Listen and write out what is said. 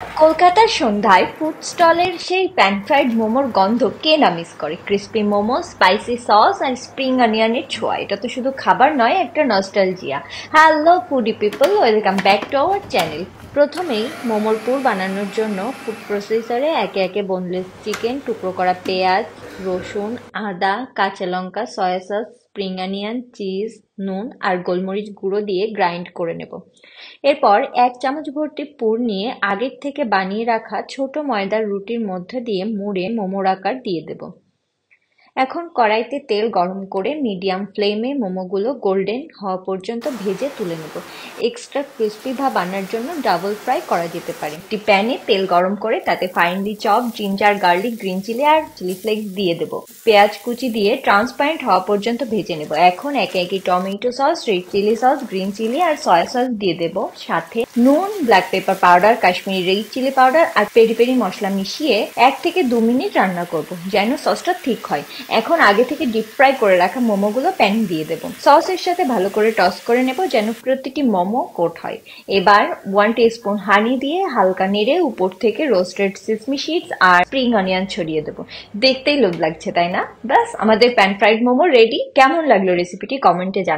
কলকাতার সন্ধ্যায় ফুড স্টলের সেই প্যান ফ্রাইড মোমোর গন্ধ কে না মিস করে। ক্রিস্পি মোমো, স্পাইসি সস আর স্প্রিং অনিয়নের ছোঁয়া, এটা তো শুধু খাবার নয়, একটা nostalgia. Hello foodie people, welcome back to our channel. প্রথমেই মোমোর পুর বানানোর জন্য ফুড প্রসেসরে একে একে বোনলেস চিকেন, টুকরো করা পেঁয়াজ, রসুন, আদা, কাঁচা লঙ্কা, soya sauce, spring onion, cheese, নুন আর গোলমরিচ গুঁড়ো দিয়ে গ্রাইন্ড করে নেব। এরপর ১ চামচ ভর্তি পুর নিয়ে আগের থেকে বানিয়ে রাখা ছোট ময়দার রুটির মধ্যে দিয়ে মুড়ে মোমোর আকার দিয়ে দেব। এখন কড়াইতে তেল গরম করে মিডিয়াম ফ্লেমে মোমোগুলো গোল্ডেন হওয়া পর্যন্ত ভেজে তুলে নেব। এক্সট্রা ক্রিস্পি ভাব আনার জন্য ডাবল ফ্রাই করা যেতে পারে। একটি প্যানে তেল গরম করে তাতে finely chop ginger garlic green chilli আর চিলি ফ্লেক্স দিয়ে দেব। পেঁয়াজ কুচি দিয়ে ট্রান্সপারেন্ট হওয়া পর্যন্ত ভেজে নেব। এখন একে একে tomato sauce, red chilli sauce, green chilli আর সয়া সস দিয়ে দেব। সাথে নুন, black pepper powder, Kashmiri red chilli powder আর পেরি পেরি মশলা মিশিয়ে ১ থেকে ২ মিনিট রান্না করব যেন সসটা ঠিক হয়। এখন আগে থেকে ডিপ ফ্রাই করে রাখা মোমোগুলো প্যানে দিয়ে দেব। সসের সাথে ভালো করে টস করে নেব যেন প্রতিটি মোমো কোট হয়। এবার 1 টিস্পুন হানি দিয়ে হালকা নেড়ে উপর থেকে রোস্টেড সিসমি সিডস আর স্প্রিং অনিয়ন ছড়িয়ে দেব। দেখতেই লোভ লাগছে, তাই না? ব্যাস, আমাদের প্যান ফ্রাইড মোমো রেডি। কেমন লাগলো রেসিপিটি কমেন্টে জানাবেন।